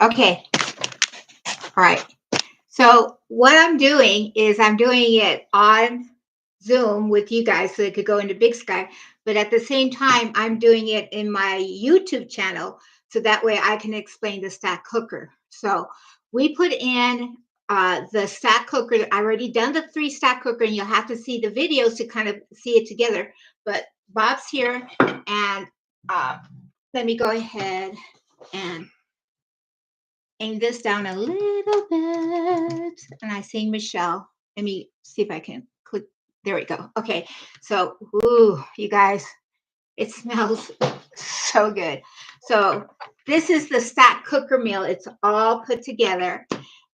Okay. All right. So what I'm doing is I'm doing it on Zoom with you guys so it could go into Big Sky. But at the same time, I'm doing it in my YouTube channel so that way I can explain the stack cooker. So we put in the stack cooker. I already done the 3 stack cooker, and you'll have to see the videos to kind of see it together. But Bob's here, and let me go ahead and aim this down a little bit. And I see Michelle. Let me see if I can click. There we go. Okay. So, ooh, you guys, it smells so good. So this is the stack cooker meal. It's all put together.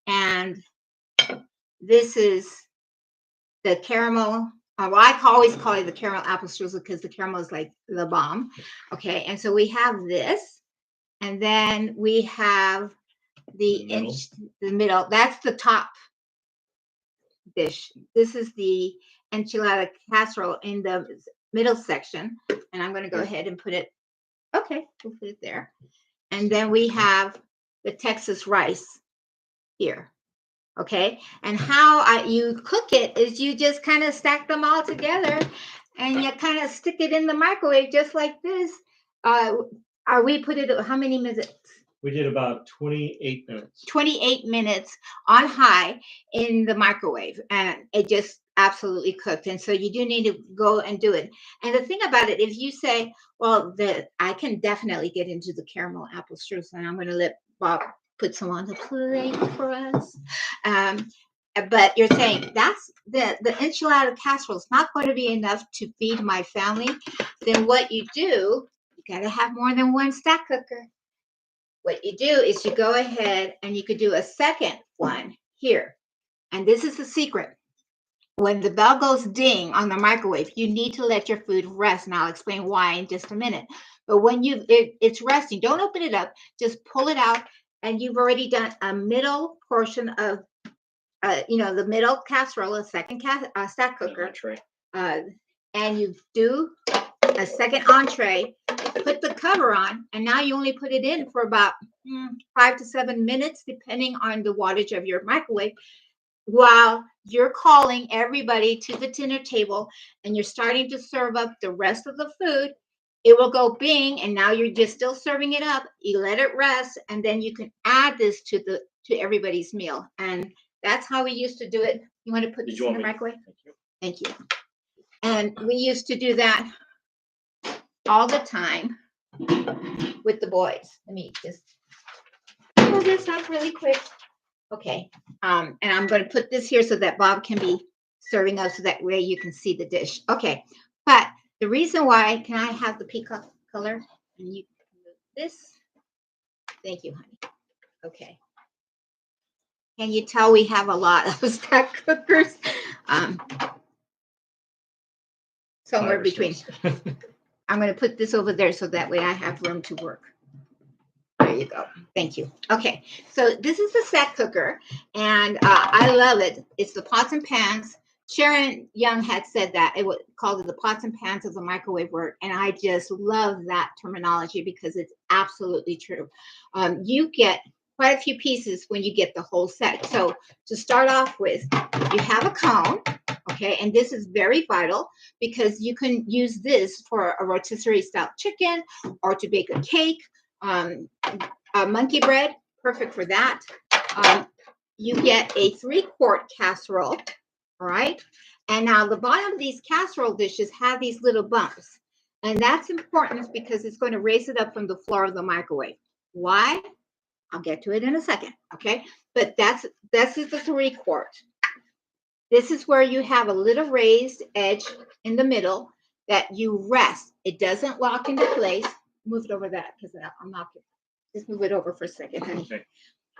And this is the caramel. Well, I always call it the caramel apple strudel because the caramel is like the bomb. Okay. And so we have this. And then we have the middle. That's the top dish. This is the enchilada casserole in the middle section. And I'm going to go ahead and put it. Okay, we'll put it there. And then we have the Texas rice here. Okay. And how you cook it is you just kind of stack them all together and you kind of stick it in the microwave just like this. We put it, how many minutes? We did about 28 minutes. 28 minutes on high in the microwave, and it just absolutely cooked. And so you do need to go and do it. And the thing about it, if you say, well, I can definitely get into the caramel apple strudel, and I'm going to let Bob put some on the plate for us. But you're saying that's the enchilada casserole is not going to be enough to feed my family. Then what you do, you got to have more than one stack cooker. What you do is you go ahead and you could do a second one here. And this is the secret. When the bell goes ding on the microwave, you need to let your food rest. And I'll explain why in just a minute. But when it's resting, don't open it up. Just pull it out. And you've already done a middle portion of, the middle casserole, a second stack cooker. And you do a second entree, put the cover on, and now you only put it in for about 5 to 7 minutes, depending on the wattage of your microwave, while you're calling everybody to the dinner table and you're starting to serve up the rest of the food. It will go bing, and now you're just still serving it up. You let it rest, and then you can add this to everybody's meal. And that's how we used to do it. You want to put this in the microwave? Thank you. And we used to do that all the time with the boys. Let me just pull this up really quick. Okay. And I'm going to put this here so that Bob can be serving us so that way you can see the dish. Okay. But the reason why, can I have the peacock color? And you can move this. Thank you, honey. Okay. Can you tell we have a lot of stack cookers? Somewhere between. I'm going to put this over there so that way I have room to work. There you go. Thank you. Okay. So this is the stack cooker, and I love it. It's the pots and pans. Sharon Young had said that it was called the pots and pans of the microwave work, and I just love that terminology because it's absolutely true. You get quite a few pieces when you get the whole set. So to start off with, you have a cone. Okay, and this is very vital because you can use this for a rotisserie style chicken or to bake a cake. Monkey bread, perfect for that. You get a 3-quart casserole, all right? And now the bottom of these casserole dishes have these little bumps. And that's important because it's going to raise it up from the floor of the microwave. Why? I'll get to it in a second, okay? But this is the 3-quart. This is where you have a little raised edge in the middle that you rest. It doesn't lock into place. Move it over that because I'm not. Just move it over for a second, honey.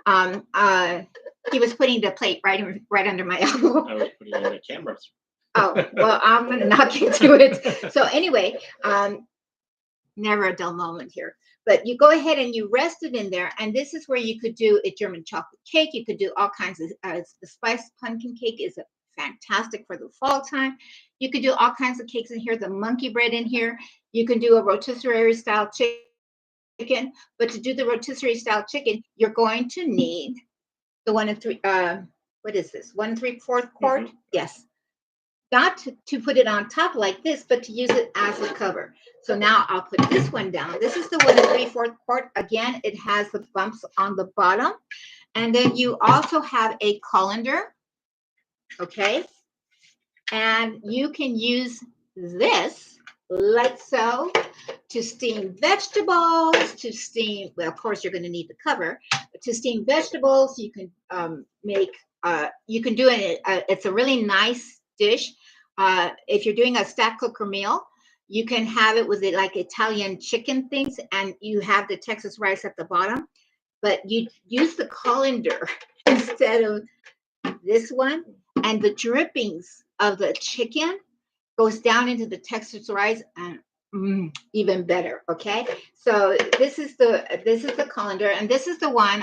Okay. He was putting the plate right under my elbow. I was putting it in the camera. Oh, well, I'm going to knock into it. So anyway, never a dull moment here. But you go ahead and you rest it in there. And this is where you could do a German chocolate cake. You could do all kinds of, the spiced pumpkin cake is fantastic for the fall time. You could do all kinds of cakes in here. The monkey bread in here. You can do a rotisserie style chicken. chicken, but to do the rotisserie style chicken, you're going to need the 1 3, what is this? 1 3/4 quart? Mhm. Yes. Not to put it on top like this, but to use it as a cover. So now I'll put this one down. This is the 1 3/4 quart. Again, it has the bumps on the bottom. And then you also have a colander, okay? And you can use this like so to steam vegetables, to steam, well, of course, you're going to need the cover, but to steam vegetables, you can you can do it, it's a really nice dish. If you're doing a stack cooker meal, you can have it with it like Italian chicken things, and you have the Texas rice at the bottom, but you use the colander instead of this one, and the drippings of the chicken goes down into the Texas rice and even better. Okay, so this is the colander, and this is the one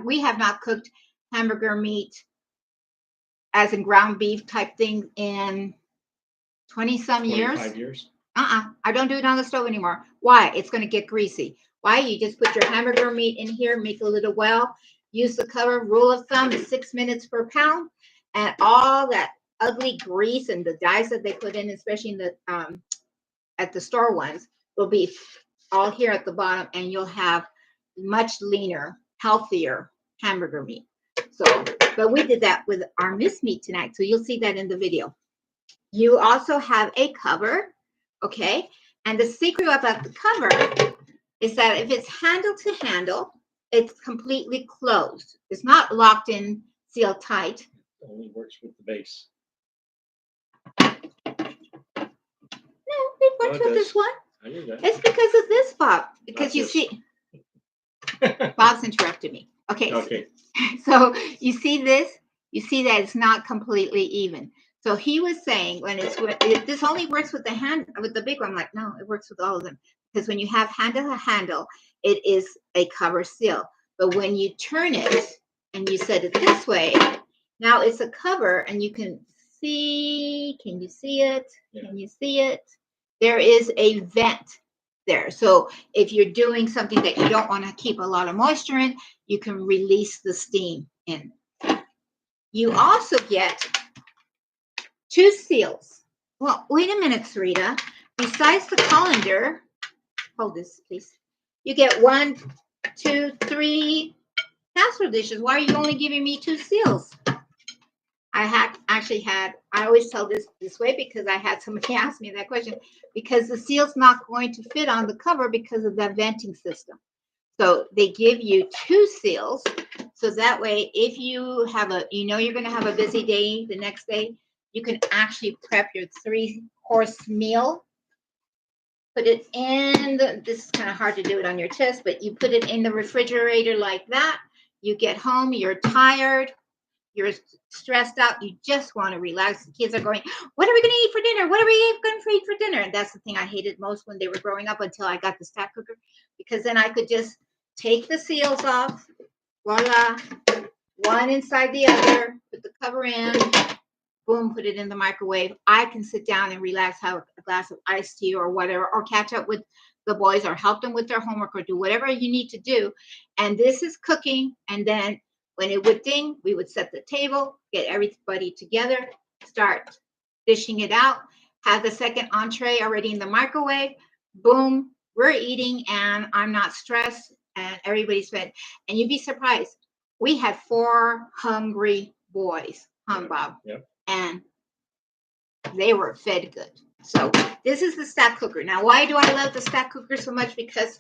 we have not cooked hamburger meat as in ground beef type thing in 20 some years. 25 years. I don't do it on the stove anymore. Why? It's going to get greasy. Why? You just put your hamburger meat in here, make a little well, use the cover. Rule of thumb is 6 minutes per pound, and all that ugly grease and the dyes that they put in, especially in the at the store ones, will be all here at the bottom, and you'll have much leaner, healthier hamburger meat. So, but we did that with our miss meat tonight, so you'll see that in the video. You also have a cover, okay? And the secret about the cover is that if it's handle to handle, it's completely closed. It's not locked in, sealed tight. It only works with the base. No, it works with this one. I knew that. It's because of this, Bob. Because Not you this. see, Bob's interrupted me. Okay. Okay. So you see this? You see that it's not completely even. So he was saying when this only works with the big one. I'm like, no, it works with all of them. Because when you have handle to handle, it is a cover seal. But when you turn it and you set it this way, now it's a cover, and you can see, can you see it? Yeah. Can you see it? There is a vent there. So if you're doing something that you don't want to keep a lot of moisture in, you can release the steam in. You also get 2 seals. Well, wait a minute, Sarita. Besides the colander, hold this, please. You get 1, 2, 3 casserole dishes. Why are you only giving me 2 seals? I always tell this way because I had somebody ask me that question, because the seal's not going to fit on the cover because of that venting system. So they give you 2 seals. So that way, if you have you're going to have a busy day the next day, you can actually prep your 3-course meal. Put it in this is kind of hard to do it on your chest, but you put it in the refrigerator like that. You get home, you're tired, you're stressed out, you just want to relax. The kids are going, what are we going to eat for dinner? What are we going to eat for dinner? And that's the thing I hated most when they were growing up, until I got the StackCooker, because then I could just take the seals off, voila, one inside the other, put the cover in, boom, put it in the microwave. I can sit down and relax, have a glass of iced tea or whatever, or catch up with the boys, or help them with their homework, or do whatever you need to do. And this is cooking. And then when it would ding, we would set the table, get everybody together, start dishing it out, have the second entree already in the microwave. Boom, we're eating, and I'm not stressed, and everybody's fed. And you'd be surprised. We had 4 hungry boys, Bob? Yep. And they were fed good. So this is the StackCooker. Now, why do I love the StackCooker so much? Because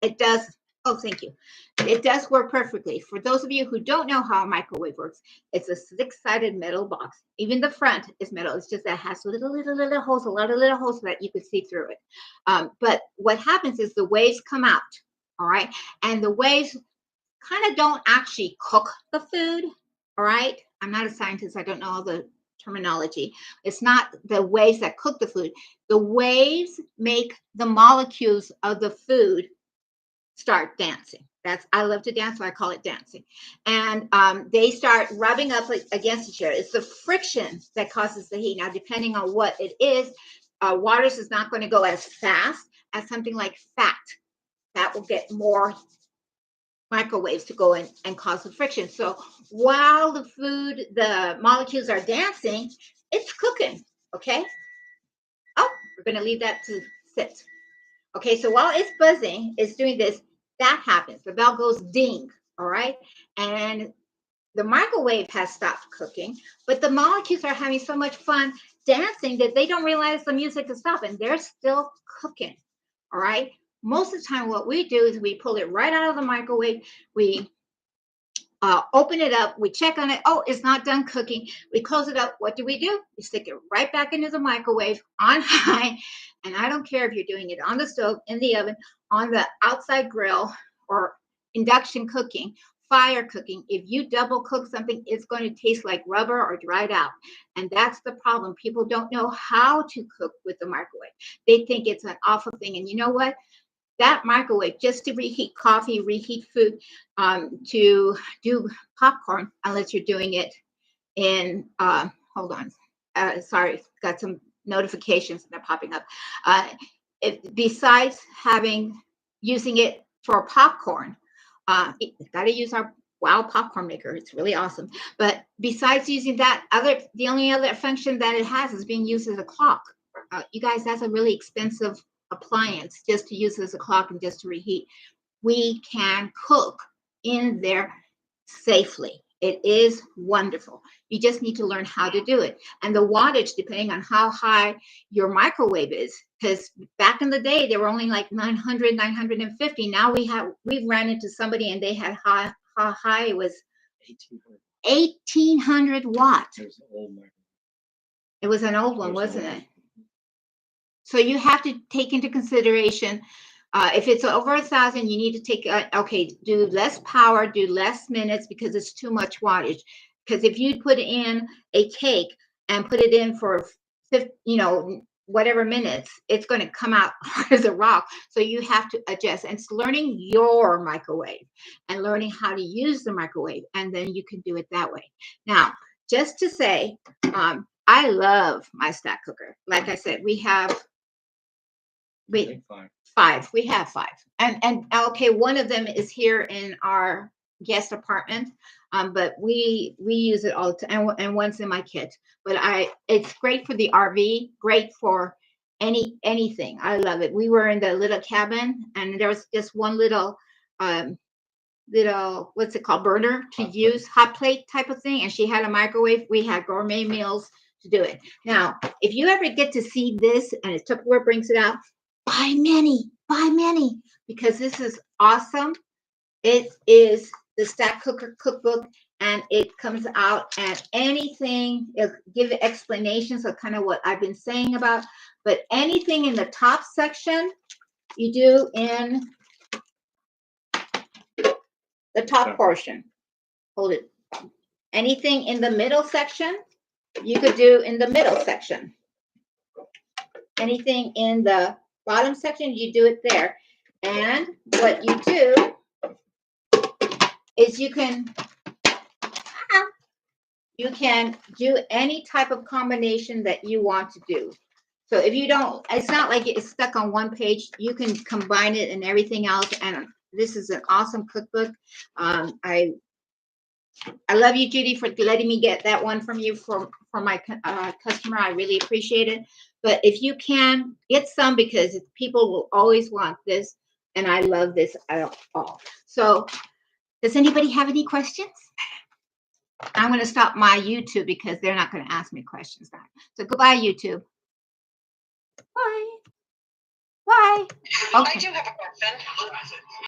it does, oh, thank you. It does work perfectly. For those of you who don't know how a microwave works, it's a 6-sided metal box. Even the front is metal. It's just that it has little holes, a lot of little holes so that you can see through it. But what happens is the waves come out, all right? And the waves kind of don't actually cook the food, all right? I'm not a scientist. I don't know all the terminology. It's not the waves that cook the food. The waves make the molecules of the food start dancing. I love to dance, so I call it dancing. And they start rubbing up against each other. It's the friction that causes the heat. Now, depending on what it is, waters is not going to go as fast as something like fat. that will get more microwaves to go in and cause the friction. So while the molecules are dancing, it's cooking. Okay. Oh, we're going to leave that to sit. Okay. So while it's buzzing, it's doing this, that happens. The bell goes ding. All right. And the microwave has stopped cooking, but the molecules are having so much fun dancing that they don't realize the music is stopping. They're still cooking. All right. Most of the time, what we do is we pull it right out of the microwave. We open it up. We check on it. Oh, it's not done cooking. We close it up. What do? We stick it right back into the microwave on high. And I don't care if you're doing it on the stove, in the oven, on the outside grill, or induction cooking, fire cooking. If you double cook something, it's going to taste like rubber or dried out. And that's the problem. People don't know how to cook with the microwave. They think it's an awful thing. And you know what? That microwave, just to reheat coffee, reheat food, to do popcorn, unless you're doing it in, hold on, sorry, got some notifications that are popping up. Uh, Besides using it for popcorn, got to use our Wow popcorn maker. It's really awesome. But besides using that, the only other function that it has is being used as a clock. You guys, that's a really expensive appliance just to use as a clock and just to reheat. We can cook in there safely. It is wonderful. You just need to learn how to do it. And the wattage, depending on how high your microwave is, because back in the day, they were only like 900, 950. Now we've ran into somebody and they had how high it was 1800 watts. It was an old one, wasn't it? So you have to take into consideration, if it's over 1,000, you need to take, do less power, do less minutes because it's too much wattage. Because if you put in a cake and put it in for, whatever minutes, it's going to come out as a rock. So you have to adjust. And it's learning your microwave and learning how to use the microwave. And then you can do it that way. Now, just to say, I love my stack cooker. Like I said, we have five. We have five. And okay, one of them is here in our guest apartment. But we use it all the time, and one's in my kit. But it's great for the RV, great for anything. I love it. We were in the little cabin, and there was just one little what's it called, burner to use, hot plate type of thing, and she had a microwave. We had gourmet meals to do it. Now, if you ever get to see this, and it's Tupperware brings it out, buy many, because this is awesome. It is the StackCooker cookbook, and it comes out and anything, it'll give explanations of kind of what I've been saying about, but anything in the top section, you do in the top portion. Hold it. Anything in the middle section, you could do in the middle section. Anything in the bottom section, you do it there. And what you do is you can do any type of combination that you want to do. So if you don't, it's not like it's stuck on one page. You can combine it and everything else. And this is an awesome cookbook. I love you, Judy, for letting me get that one from you for my customer. I really appreciate it. But if you can, get some, because people will always want this. And I love this at all. So does anybody have any questions? I'm going to stop my YouTube because they're not going to ask me questions now. So goodbye, YouTube. Bye. Bye. Okay. I do have a question.